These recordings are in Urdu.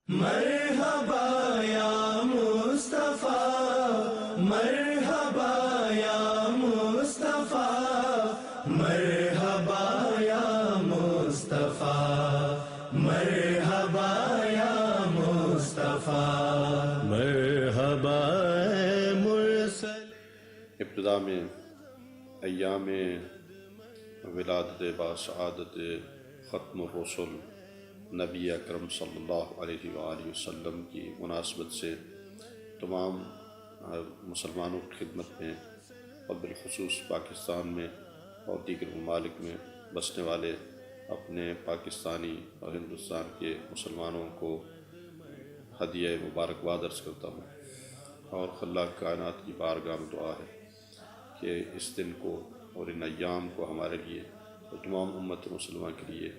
مرحبا یا مصطفیٰ، مرحبا یا مصطفیٰ، مرحبا یا مصطفیٰ، مرحبا یا مصطفیٰ، مرحبا اے مرسل۔ ابتدا میں ایام ولادت باسعادت ختم الرسل نبی اکرم صلی اللہ علیہ وآلہ وسلم کی مناسبت سے تمام مسلمانوں کی خدمت میں اور بالخصوص پاکستان میں اور دیگر ممالک میں بسنے والے اپنے پاکستانی اور ہندوستان کے مسلمانوں کو ہدیہ مبارکباد عرض کرتا ہوں، اور خلاق کائنات کی بارگاہ میں دعا ہے کہ اس دن کو اور ان ایام کو ہمارے لیے اور تمام امت مسلمہ کے لیے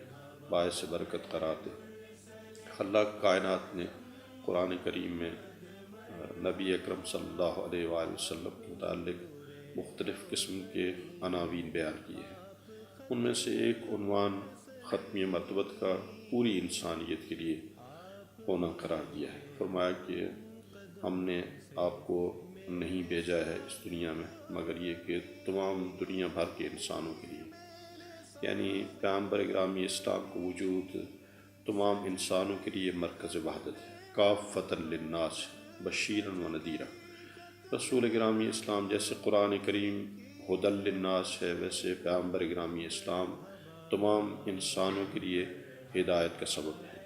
باعث برکت قرار دے۔ خلاق کائنات نے قرآن کریم میں نبی اکرم صلی اللہ علیہ وآلہ وسلم کے متعلق مختلف قسم کے عناوین بیان کیے ہیں۔ ان میں سے ایک عنوان ختمی مرتبت کا پوری انسانیت کے لیے ہونا قرار دیا ہے۔ فرمایا کہ ہم نے آپ کو نہیں بھیجا ہے اس دنیا میں مگر یہ کہ تمام دنیا بھر کے انسانوں کے لیے، یعنی پیغمبر گرامی اسلام کو وجود تمام انسانوں کے لیے مرکز وحدت ہے، کافۃ للناس بشیرا و نذیرا۔ رسول گرامی اسلام جیسے قرآن کریم ھدی للناس ہے، ویسے پیغمبر گرامی اسلام تمام انسانوں کے لیے ہدایت کا سبب ہے۔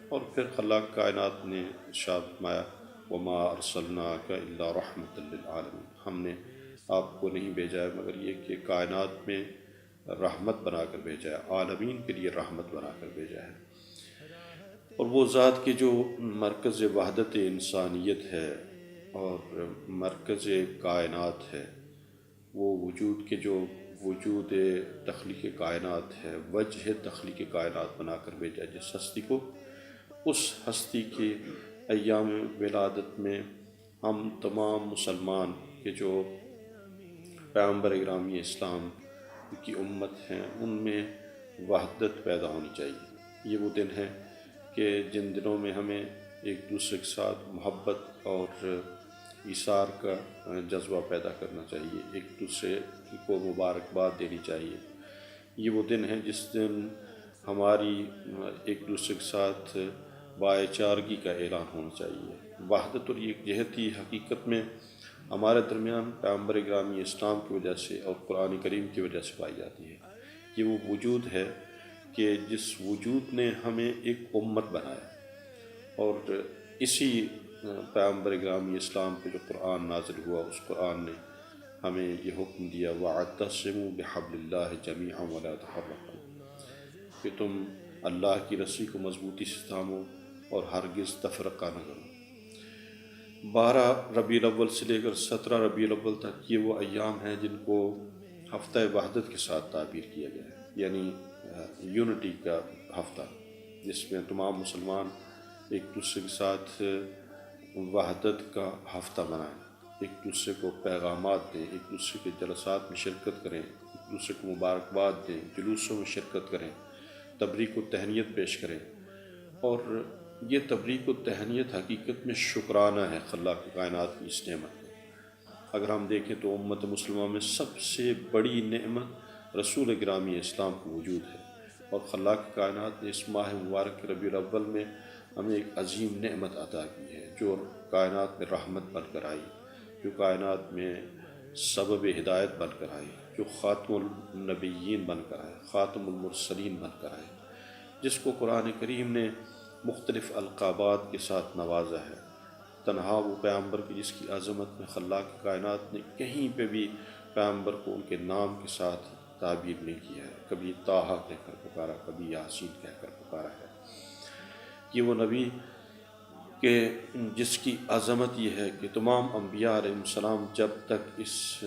اور پھر خلاق کائنات نے ارشاد فرمایا وما ارسلناک الا رحمۃ للعالمین، ہم نے آپ کو نہیں بھیجا ہے مگر یہ کہ کائنات میں رحمت بنا کر بھیجا ہے، عالمین کے لیے رحمت بنا کر بھیجا ہے۔ اور وہ ذات کے جو مرکز وحدت انسانیت ہے اور مرکز کائنات ہے، وہ وجود کے جو وجود تخلیق کائنات ہے، وجہ تخلیق کائنات بنا کر بھیجا جس ہستی کو، اس ہستی کے ایام ولادت میں ہم تمام مسلمان کے جو پیغمبر گرامی اسلام کی امت ہیں ان میں وحدت پیدا ہونی چاہیے۔ یہ وہ دن ہے کہ جن دنوں میں ہمیں ایک دوسرے کے ساتھ محبت اور ایثار کا جذبہ پیدا کرنا چاہیے، ایک دوسرے کو مبارکباد دینی چاہیے۔ یہ وہ دن ہے جس دن ہماری ایک دوسرے کے ساتھ بھائی چارگی کا اعلان ہونا چاہیے۔ وحدت اور یکجہتی حقیقت میں ہمارے درمیان پیغمبر گرامی اسلام کی وجہ سے اور قرآن کریم کی وجہ سے پائی جاتی ہے۔ یہ وہ وجود ہے کہ جس وجود نے ہمیں ایک امت بنایا، اور اسی پیغمبر گرامی اسلام پہ جو قرآن نازل ہوا، اس قرآن نے ہمیں یہ حکم دیا وَاعْتَصِمُوا بِحَبْلِ اللَّهِ جَمِيعًا وَلَا تَفَرَّقُوا، کہ تم اللہ کی رسی کو مضبوطی سے تھامو اور ہرگز تفرقہ نہ کرو۔ 12 ربیع الاول سے لے کر 17 ربیع الاول تک یہ وہ ایام ہیں جن کو ہفتہ وحدت کے ساتھ تعبیر کیا گیا ہے، یعنی یونٹی کا ہفتہ، جس میں تمام مسلمان ایک دوسرے کے ساتھ وحدت کا ہفتہ منائیں، ایک دوسرے کو پیغامات دیں، ایک دوسرے کے جلسات میں شرکت کریں، ایک دوسرے کو مبارکباد دیں، جلوسوں میں شرکت کریں، تبریک و تہنیت پیش کریں۔ اور یہ تبریک و تہنیت حقیقت میں شکرانہ ہے خلاق کائنات کی اس نعمت کا۔ اگر ہم دیکھیں تو امت مسلمہ میں سب سے بڑی نعمت رسول گرامی اسلام کو وجود ہے، اور خلاق کائنات نے اس ماہ مبارک ربیع الاول میں ہمیں ایک عظیم نعمت عطا کی ہے جو کائنات میں رحمت بن کر آئی، جو کائنات میں سبب ہدایت بن کر آئی، جو خاتم النبیین بن کر آئے، خاتم المرسلین بن کر آئے، جس کو قرآن کریم نے مختلف القابات کے ساتھ نوازا ہے۔ تنہا وہ پیغمبر کی جس کی عظمت میں خلاق کائنات نے کہیں پہ بھی پیغمبر کو ان کے نام کے ساتھ تعبیر نہیں کیا ہے، کبھی طٰہٰ کہہ کر پکارا، کبھی یاسین کہہ کر پکارا ہے۔ یہ وہ نبی کہ جس کی عظمت یہ ہے کہ تمام انبیاء علیہ السلام جب تک اس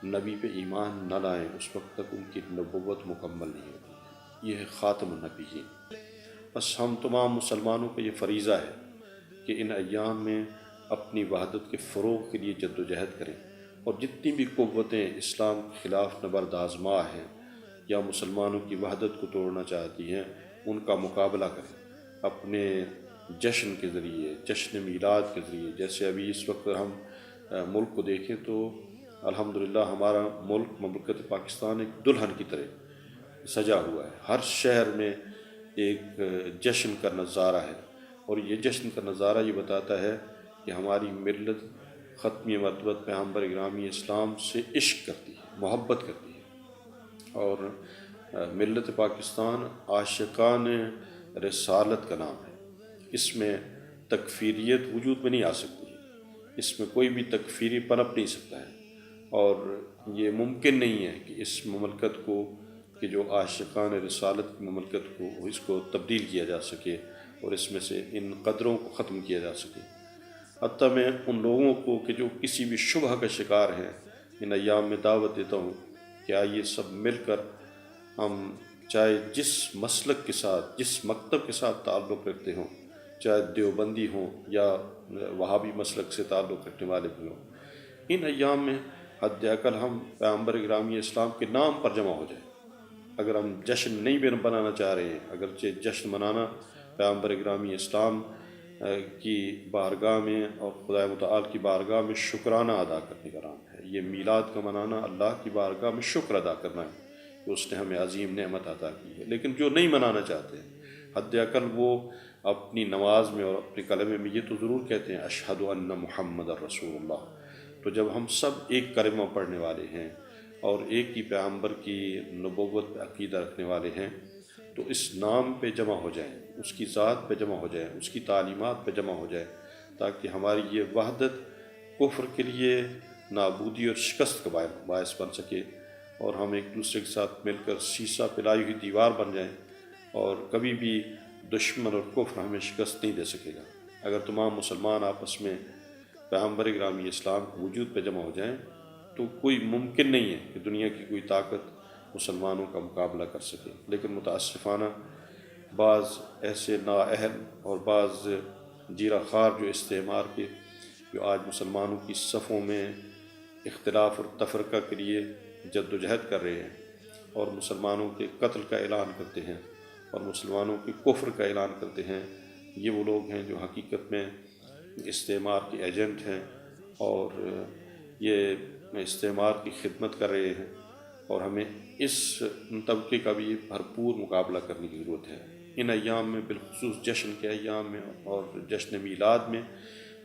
نبی پہ ایمان نہ لائیں اس وقت تک ان کی نبوت مکمل نہیں ہوتی ہے۔ یہ ہے خاتم النبیین۔ بس ہم تمام مسلمانوں کا یہ فریضہ ہے کہ ان ایام میں اپنی وحدت کے فروغ کے لیے جد و جہد کریں، اور جتنی بھی قوتیں اسلام کے خلاف نبرد آزما ہیں یا مسلمانوں کی وحدت کو توڑنا چاہتی ہیں ان کا مقابلہ کریں، اپنے جشن کے ذریعے، جشن میلاد کے ذریعے، جیسے ابھی اس وقت ہم ملک کو دیکھیں تو الحمدللہ ہمارا ملک مملکت پاکستان ایک دلہن کی طرح سجا ہوا ہے، ہر شہر میں ایک جشن کا نظارہ ہے، اور یہ جشن کا نظارہ یہ بتاتا ہے کہ ہماری ملت ختمی مرتبت پیغمبر گرامی اسلام سے عشق کرتی ہے، محبت کرتی ہے، اور ملت پاکستان عاشقان رسالت کا نام ہے۔ اس میں تکفیریت وجود میں نہیں آ سکتی، اس میں کوئی بھی تکفیری پنپ نہیں سکتا ہے، اور یہ ممکن نہیں ہے کہ اس مملکت کو، کہ جو عاشقان رسالت کی مملکت کو، اس کو تبدیل کیا جا سکے اور اس میں سے ان قدروں کو ختم کیا جا سکے۔ حتیٰ میں ان لوگوں کو کہ جو کسی بھی شبہ کا شکار ہیں، ان ایام میں دعوت دیتا ہوں کہ آئیے سب مل کر ہم، چاہے جس مسلک کے ساتھ، جس مکتب کے ساتھ تعلق رکھتے ہوں، چاہے دیوبندی ہوں یا وہابی مسلک سے تعلق رکھنے والے بھی ہوں، ان ایام میں حد اقل ہم پیغمبر گرامی اسلام کے نام پر جمع ہو جائیں۔ اگر ہم جشن نہیں بنانا چاہ رہے ہیں، اگرچہ جشن منانا پیغمبر گرامی اسلام کی بارگاہ میں اور خدا متعال کی بارگاہ میں شکرانہ ادا کرنے کا نام ہے، یہ میلاد کا منانا اللہ کی بارگاہ میں شکر ادا کرنا ہے کہ اس نے ہمیں عظیم نعمت عطا کی ہے۔ لیکن جو نہیں منانا چاہتے ہیں، حد اقل وہ اپنی نماز میں اور اپنے کلمے میں یہ تو ضرور کہتے ہیں اشہد ان محمد الرسول اللہ۔ تو جب ہم سب ایک کلمہ پڑھنے والے ہیں اور ایک ہی پیغمبر کی نبوت پہ عقیدہ رکھنے والے ہیں، تو اس نام پہ جمع ہو جائیں، اس کی ذات پہ جمع ہو جائیں، اس کی تعلیمات پہ جمع ہو جائیں، تاکہ ہماری یہ وحدت کفر کے لیے نابودی اور شکست کا باعث بن سکے، اور ہم ایک دوسرے کے ساتھ مل کر سیسہ پلائی ہوئی دیوار بن جائیں، اور کبھی بھی دشمن اور کفر ہمیں شکست نہیں دے سکے گا۔ اگر تمام مسلمان آپس میں پیغمبر گرامی اسلام کے وجود پہ جمع ہو جائیں تو کوئی ممکن نہیں ہے کہ دنیا کی کوئی طاقت مسلمانوں کا مقابلہ کر سکے۔ لیکن متاسفانہ بعض ایسے نااہل اور بعض جیرہ خار جو استعمار کے، جو آج مسلمانوں کی صفوں میں اختلاف اور تفرقہ کے لیے جد و جہد کر رہے ہیں اور مسلمانوں کے قتل کا اعلان کرتے ہیں اور مسلمانوں کے کفر کا اعلان کرتے ہیں، یہ وہ لوگ ہیں جو حقیقت میں استعمار کے ایجنٹ ہیں، اور یہ استعمار کی خدمت کر رہے ہیں، اور ہمیں اس طبقے کا بھی بھرپور مقابلہ کرنے کی ضرورت ہے۔ ان ایام میں، بالخصوص جشن کے ایام میں اور جشن میلاد میں،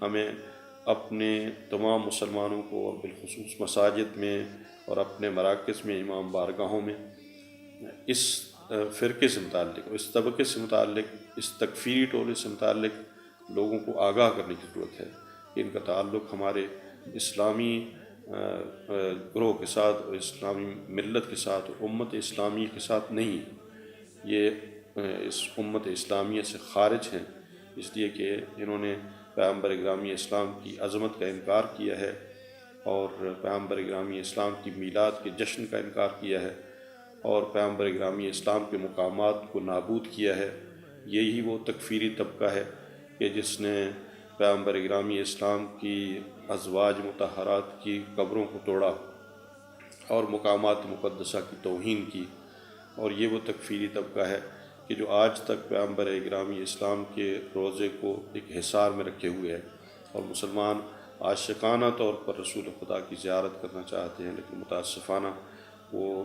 ہمیں اپنے تمام مسلمانوں کو، اور بالخصوص مساجد میں اور اپنے مراکز میں، امام بارگاہوں میں، اس فرقے سے متعلق، اس طبقے سے متعلق، اس تکفیری ٹولے سے متعلق لوگوں کو آگاہ کرنے کی ضرورت ہے کہ ان کا تعلق ہمارے اسلامی گروہ کے ساتھ اور اسلامی ملت کے ساتھ اور امت اسلامی کے ساتھ نہیں، یہ اس امت اسلامیہ سے خارج ہیں، اس لیے کہ انہوں نے پیغمبر گرامی اسلام کی عظمت کا انکار کیا ہے، اور پیغمبر گرامی اسلام کی میلاد کے جشن کا انکار کیا ہے، اور پیغمبر گرامی اسلام کے مقامات کو نابود کیا ہے۔ یہی وہ تکفیری طبقہ ہے کہ جس نے پیغمبر گرامی اسلام کی ازواج مطہرات کی قبروں کو توڑا اور مقامات مقدسہ کی توہین کی، اور یہ وہ تکفیری طبقہ ہے کہ جو آج تک پیغمبر گرامی اسلام کے روضے کو ایک حصار میں رکھے ہوئے ہے، اور مسلمان عاشقانہ طور پر رسول خدا کی زیارت کرنا چاہتے ہیں، لیکن متاسفانہ وہ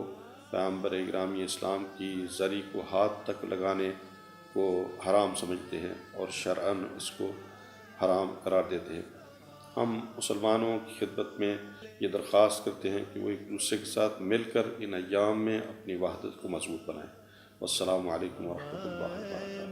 پیغمبر گرامی اسلام کی زری کو ہاتھ تک لگانے کو حرام سمجھتے ہیں اور شرعاً اس کو حرام قرار دیتے ہیں۔ ہم مسلمانوں کی خدمت میں یہ درخواست کرتے ہیں کہ وہ ایک دوسرے کے ساتھ مل کر ان ایام میں اپنی وحدت کو مضبوط بنائیں۔ والسلام علیکم ورحمۃ اللہ وبرکاتہ۔